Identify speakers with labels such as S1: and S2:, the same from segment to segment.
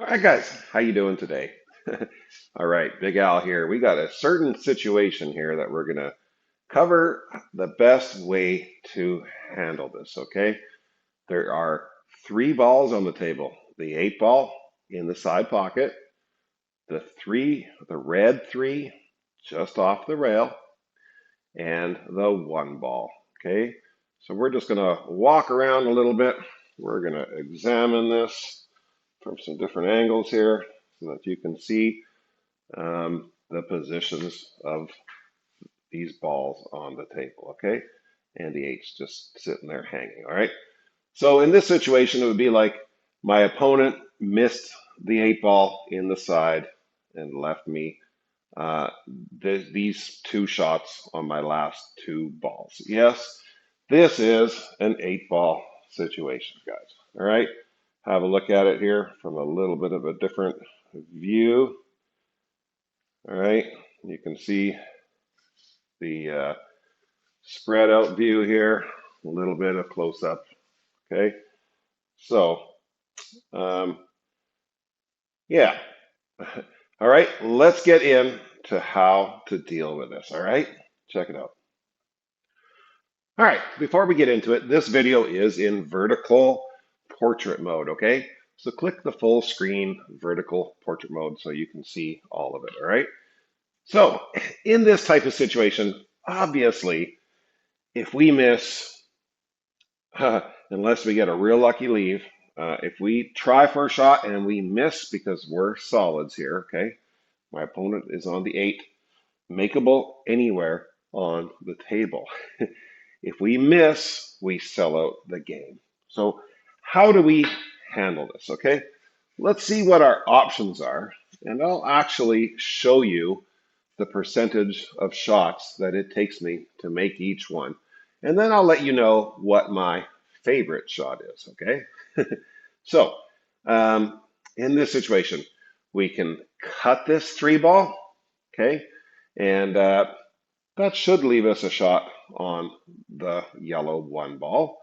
S1: All right, guys, how you doing today? All right, Big Al here. We got a certain situation here that we're gonna cover the best way to handle this, okay? There are three balls on the table. The eight ball in the side pocket, the red three just off the rail, and the one ball, okay? So we're just gonna walk around a little bit. We're gonna examine this from some different angles here so that you can see the positions of these balls on the table, okay? And the eight's just sitting there hanging, all right? So in this situation, it would be like my opponent missed the eight ball in the side and left me uh, these two shots on my last two balls. Yes, this is an eight ball situation, guys, all right? Have a look at it here from a little bit of a different view, all right? You can see the spread out view here, a little bit of close up. Okay, so um, yeah, all right, let's get into how to deal with this. All right, check it out. All right, before we get into it, this video is in vertical portrait mode. Okay, so click the full screen vertical portrait mode so you can see all of it. All right, so in this type of situation, obviously, if we miss unless we get a real lucky leave. If we try for a shot and we miss because we're solids here, okay? My opponent is on the eight, makeable anywhere on the table. If we miss, we sell out the game. So how do we handle this, okay? Let's see what our options are, and I'll actually show you the percentage of shots that it takes me to make each one. And then I'll let you know what my favorite shot is, okay? So, um, in this situation, we can cut this three ball, okay? And that should leave us a shot on the yellow one ball,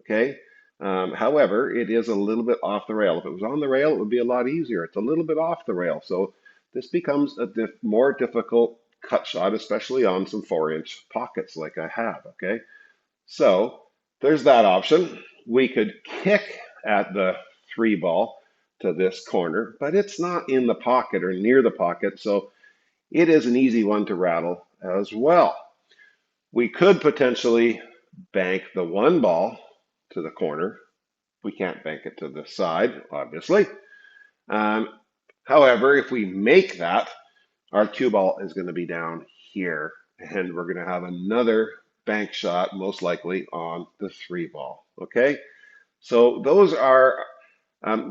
S1: okay? However, it is a little bit off the rail. If it was on the rail, it would be a lot easier. It's a little bit off the rail. So this becomes a more difficult cut shot, especially on some 4-inch pockets like I have, okay? So there's that option. We could kick at the three ball to this corner, but it's not in the pocket or near the pocket, so it is an easy one to rattle as well. We could potentially bank the one ball to the corner. We can't bank it to the side, obviously. Um, However, if we make that, our cue ball is going to be down here, and we're going to have another bank shot, most likely on the three ball. Okay, so those are,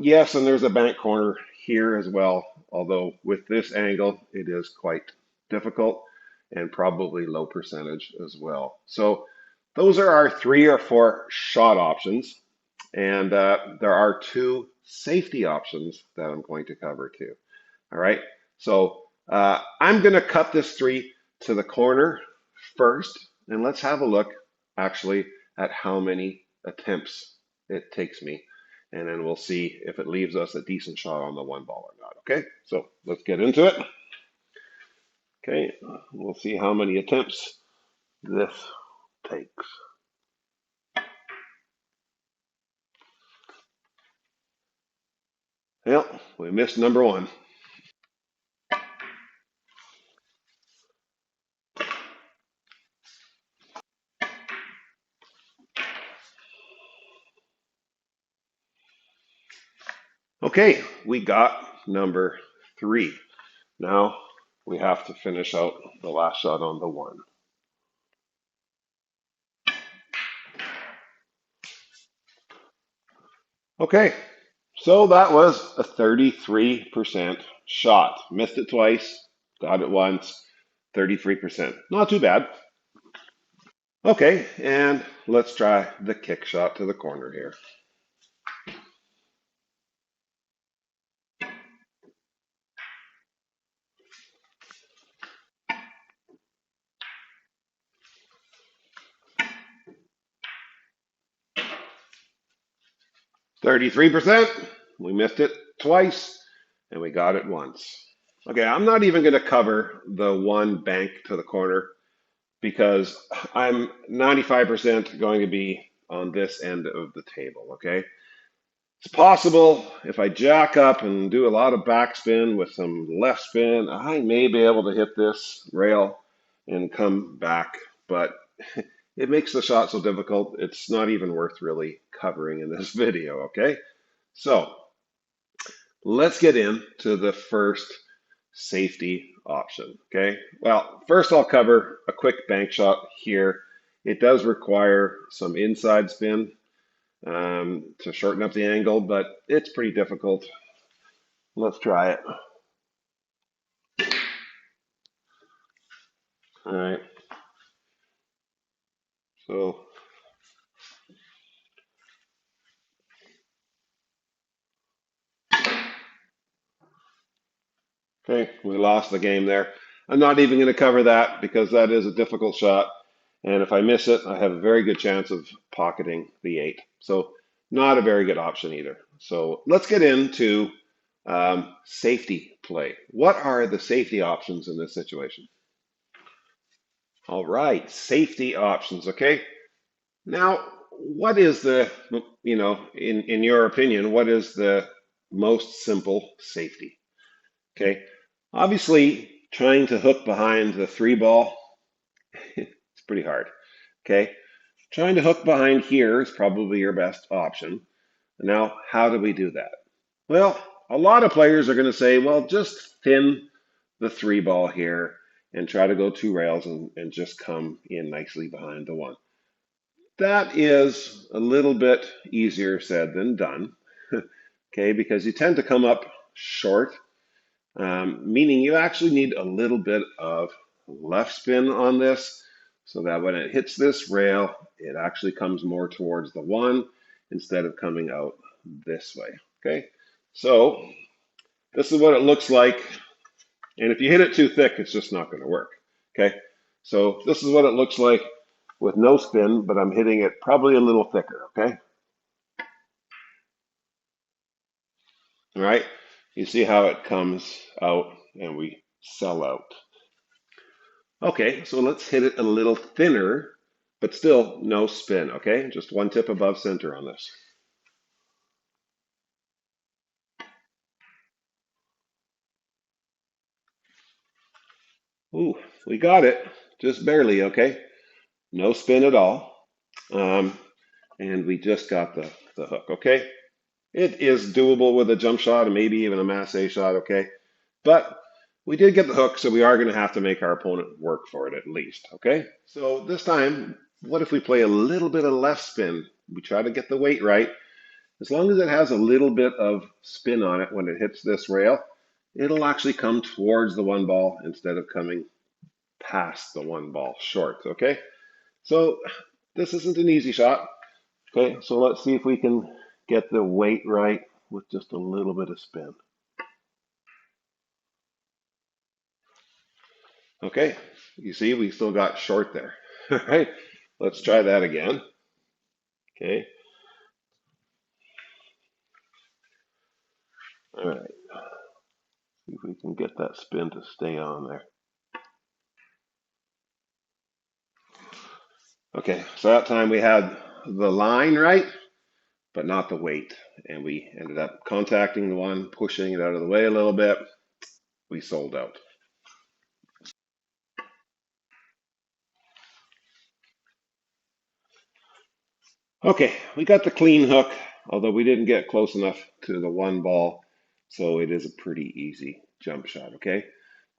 S1: yes, and there's a bank corner here as well, although with this angle, it is quite difficult and probably low percentage as well. So those are our three or four shot options, and there are two safety options that I'm going to cover too. All right. So I'm going to cut this three to the corner first, and let's have a look actually at how many attempts it takes me. And then we'll see if it leaves us a decent shot on the one ball or not. Okay. So let's get into it. Okay. We'll see how many attempts this takes. Well, we missed number one. Okay. We got number three. Now we have to finish out the last shot on the one. Okay, so that was a 33% shot. Missed it twice, got it once, 33%. Not too bad. Okay, and let's try the kick shot to the corner here. 33%. We missed it twice. and we got it once. Okay, I'm not even going to cover the one bank to the corner because I'm 95% going to be on this end of the table, okay? It's possible if I jack up and do a lot of backspin with some left spin, I may be able to hit this rail and come back, but it makes the shot so difficult, it's not even worth really covering in this video, okay? So let's get into the first safety option, okay? Well, first I'll cover a quick bank shot here. It does require some inside spin to shorten up the angle, but it's pretty difficult. Let's try it. All right. So, okay, we lost the game there. I'm not even going to cover that because that is a difficult shot. And if I miss it, I have a very good chance of pocketing the 8. So not a very good option either. So let's get into safety play. What are the safety options in this situation? All right, safety options, okay? Now, what is the, in your opinion, what is the most simple safety? Okay, obviously trying to hook behind the 3 ball, it's pretty hard. Okay, trying to hook behind here is probably your best option. Now, how do we do that? Well, a lot of players are going to say, well, just thin the 3 ball here and try to go 2 rails and just come in nicely behind the 1. That is a little bit easier said than done, okay, because you tend to come up short, meaning you actually need a little bit of left spin on this so that when it hits this rail, it actually comes more towards the 1 instead of coming out this way, okay? So this is what it looks like, and if you hit it too thick, it's just not going to work, okay? So this is what it looks like with no spin, but I'm hitting it probably a little thicker, okay? All right, you see how it comes out and we sell out. Okay, so let's hit it a little thinner, but still no spin, okay? Just 1 tip above center on this. Ooh, we got it, just barely, okay? No spin at all. And we just got the hook, okay? It is doable with a jump shot and maybe even a masse shot, okay? But we did get the hook, so we are going to have to make our opponent work for it at least, okay? So this time, what if we play a little bit of left spin? We try to get the weight right. As long as it has a little bit of spin on it when it hits this rail, it'll actually come towards the 1 ball instead of coming past the 1 ball short, okay? So this isn't an easy shot. Okay, so let's see if we can get the weight right with just a little bit of spin. Okay, you see we still got short there. All right, let's try that again. Okay, all right, see if we can get that spin to stay on there. Okay, so that time we had the line right, but not the weight. And we ended up contacting the 1, pushing it out of the way a little bit. We sold out. Okay, we got the clean hook, although we didn't get close enough to the 1 ball, so it is a pretty easy jump shot, okay?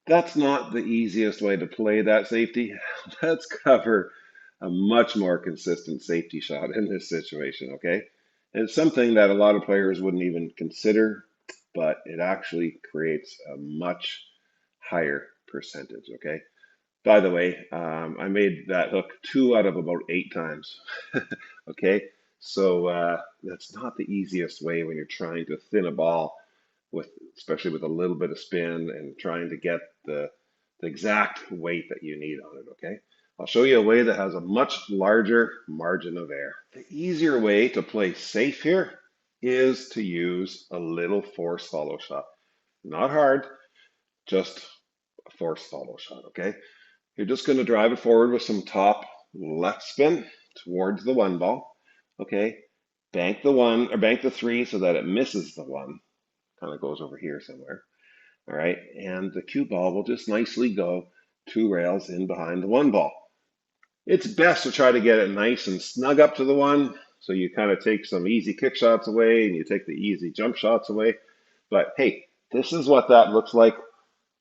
S1: That's not the easiest way to play that safety. Let's cover a much more consistent safety shot in this situation, okay? And it's something that a lot of players wouldn't even consider, but it actually creates a much higher percentage, okay? By the way, I made that hook 2 out of about 8 times. Okay, so that's not the easiest way when you're trying to thin a ball with, especially with a little bit of spin and trying to get the exact weight that you need on it. Okay, I'll show you a way that has a much larger margin of error. The easier way to play safe here is to use a little force follow shot. not hard, just a forced follow shot, okay? You're just going to drive it forward with some top left spin towards the one ball, okay? Bank the one, or bank the three so that it misses the one, kind of goes over here somewhere, all right? And the cue ball will just nicely go 2 rails in behind the one ball. It's best to try to get it nice and snug up to the one, so you kind of take some easy kick shots away and you take the easy jump shots away. But hey, this is what that looks like.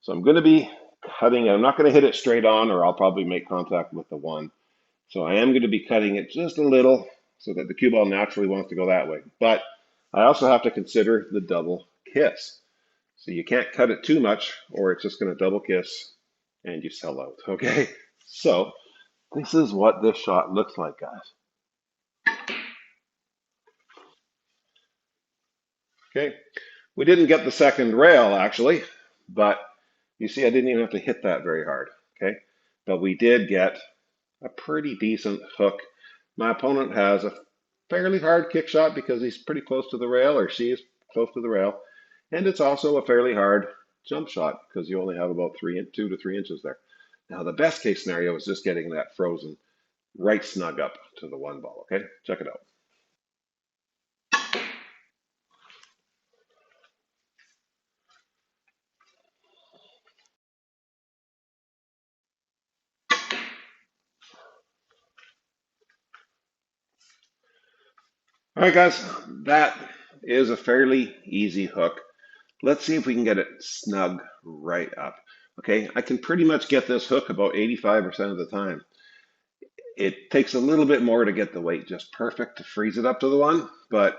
S1: So I'm going to be cutting it. I'm not going to hit it straight on, or I'll probably make contact with the one. So I am going to be cutting it just a little so that the cue ball naturally wants to go that way. But I also have to consider the double kiss. So you can't cut it too much or it's just going to double kiss and you sell out. Okay. So this is what this shot looks like, guys. Okay. We didn't get the second rail actually, but you see, I didn't even have to hit that very hard. Okay. But we did get a pretty decent hook. My opponent has a fairly hard kick shot because he's pretty close to the rail, or she is close to the rail. And it's also a fairly hard jump shot because you only have about 2 to 3 inches there. Now, the best case scenario is just getting that frozen right snug up to the one ball. Okay, check it out. All right, guys, that is a fairly easy hook. Let's see if we can get it snug right up. Okay, I can pretty much get this hook about 85% of the time. It takes a little bit more to get the weight just perfect to freeze it up to the one, but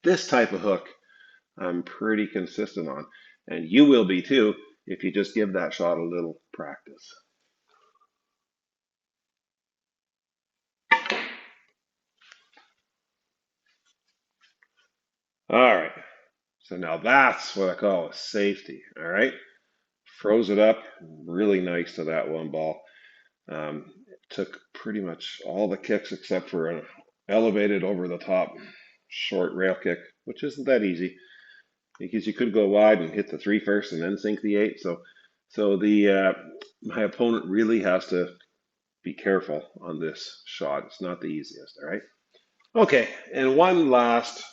S1: this type of hook I'm pretty consistent on. And you will be too if you just give that shot a little practice. All right, so now that's what I call a safety. All right, froze it up really nice to that one ball. It took pretty much all the kicks except for an elevated over the top short rail kick, which isn't that easy because you could go wide and hit the three first and then sink the eight. So my opponent really has to be careful on this shot. It's not the easiest. All right. Okay, and one last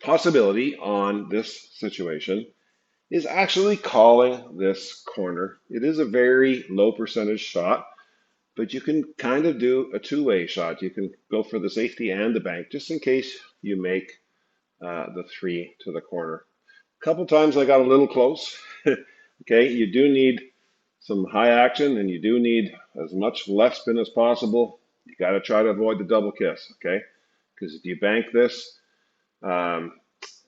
S1: possibility on this situation is actually calling this corner. It is a very low percentage shot, but you can kind of do a two-way shot. You can go for the safety and the bank just in case you make the three to the corner. A couple times I got a little close. Okay, you do need some high action and you do need as much left spin as possible. You got to try to avoid the double kiss, okay? Because if you bank this um,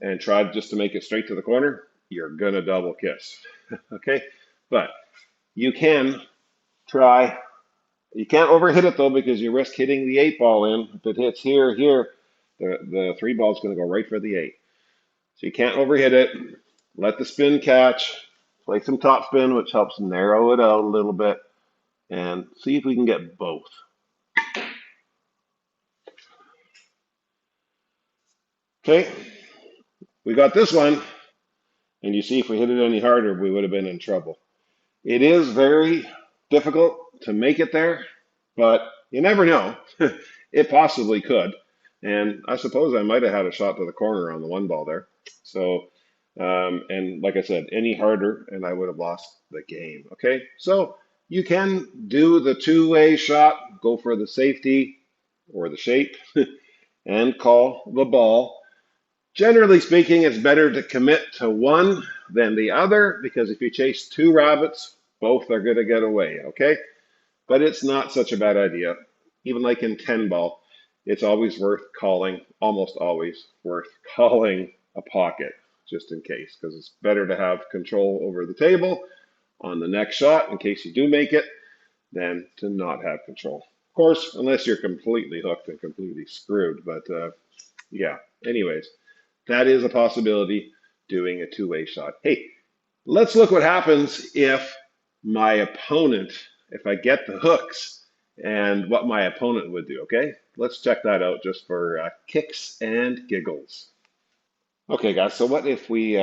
S1: and try just to make it straight to the corner, you're going to double kiss, okay? But you can try. You can't overhit it though because you risk hitting the eight ball in. If it hits here, the three ball is going to go right for the eight. So you can't overhit it. Let the spin catch. Play some top spin, which helps narrow it out a little bit. And see if we can get both. Okay, we got this one. And you see if we hit it any harder, we would have been in trouble. It is very difficult to make it there, but you never know. It possibly could. And I suppose I might have had a shot to the corner on the one ball there. So, and like I said, any harder and I would have lost the game. Okay, so you can do the two-way shot, go for the safety or the shape, and call the ball. Generally speaking, it's better to commit to one than the other because if you chase two rabbits, both are going to get away. Okay, but it's not such a bad idea. Even like in 10 ball, it's always worth calling, almost always worth calling a pocket just in case, because it's better to have control over the table on the next shot in case you do make it than to not have control. Of course, unless you're completely hooked and completely screwed. But yeah, anyways, that is a possibility doing a two-way shot. Hey, let's look what happens if my opponent, if I get the hooks and what my opponent would do, okay? Let's check that out just for kicks and giggles. Okay, guys, so what if we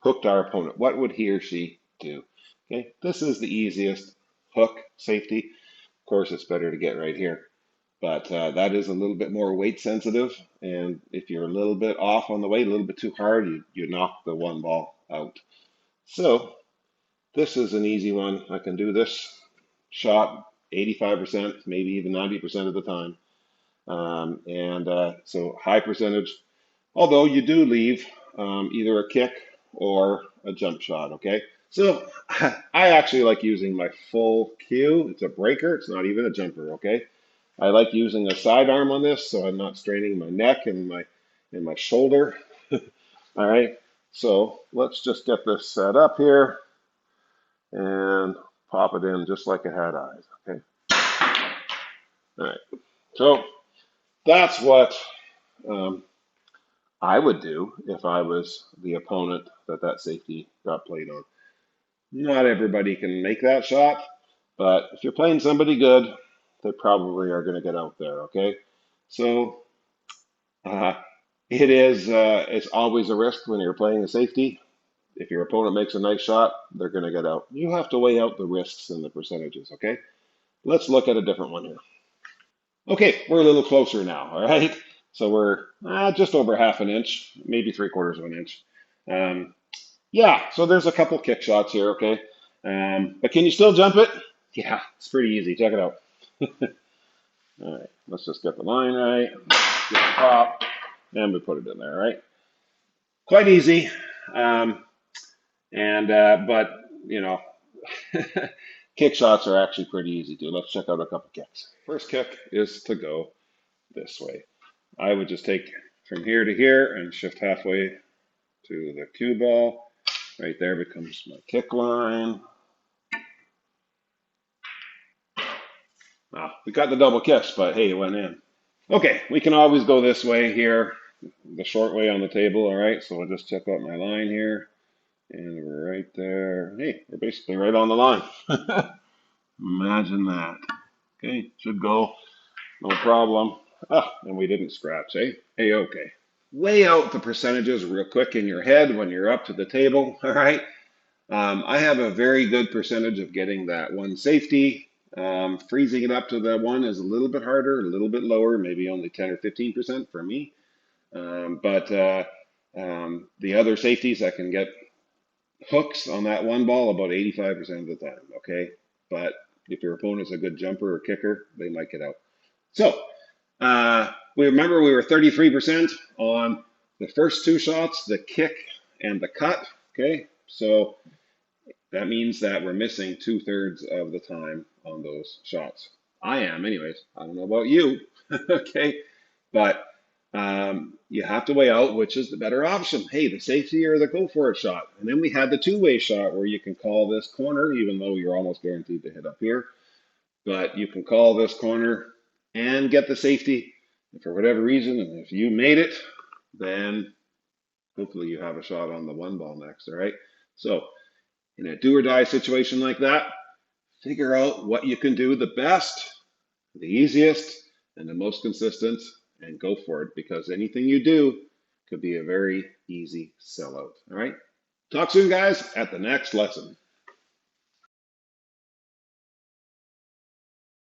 S1: hooked our opponent. What would he or she do? Okay, this is the easiest hook safety. Of course, it's better to get right here, but that is a little bit more weight sensitive. And if you're a little bit off on the weight, a little bit too hard, you knock the one ball out. So this is an easy one. I can do this shot 85%, maybe even 90% of the time. So high percentage, although you do leave either a kick or a jump shot, okay? So I actually like using my full cue. It's a breaker, it's not even a jumper, okay? I like using a sidearm on this so I'm not straining my neck and my shoulder. All right, so let's just get this set up here and pop it in just like it had eyes, okay? All right, so that's what um, I would do if I was the opponent that safety got played on. Not everybody can make that shot, but if you're playing somebody good, they probably are going to get out there. Okay, so uh, it's always a risk when you're playing a safety. If your opponent makes a nice shot, they're going to get out. You have to weigh out the risks and the percentages. Okay, let's look at a different one here. Okay, we're a little closer now. All right, so we're just over half an inch, maybe 3/4 of an inch. Um, Yeah, so there's a couple kick shots here, okay? But can you still jump it? Yeah, it's pretty easy. Check it out. All right, let's just get the line right, get the pop, and we put it in there, all right? Quite easy. Um, but you know, kick shots are actually pretty easy too. Let's check out a couple kicks. First kick is to go this way. I would just take from here to here and shift halfway to the cue ball. Right there becomes my kick line. We got the double kicks, but hey, it went in. Okay, we can always go this way here, the short way on the table, all right? So I'll just check out my line here, and we're right there. Hey, we're basically right on the line. Imagine that. Okay, should go, no problem. Ah, and we didn't scratch, eh? Hey, okay. Weigh out the percentages real quick in your head when you're up to the table, all right? I have a very good percentage of getting that one safety. Freezing it up to the one is a little bit harder, a little bit lower, maybe only 10 or 15% for me. But the other safeties, I can get hooks on that one ball about 85% of the time. Okay. But if your opponent's a good jumper or kicker, they might get out. So we remember we were 33% on the first two shots, the kick and the cut. Okay. So that means that we're missing 2/3 of the time on those shots. I am, anyways. I don't know about you. Okay. But you have to weigh out which is the better option. Hey, the safety or the go for it shot. And then we had the two-way shot where you can call this corner, even though you're almost guaranteed to hit up here. But you can call this corner and get the safety. And for whatever reason, and if you made it, then hopefully you have a shot on the one ball next. All right. So in a do or die situation like that, figure out what you can do the best, the easiest, and the most consistent, and go for it because anything you do could be a very easy sellout. All right. Talk soon, guys, at the next lesson.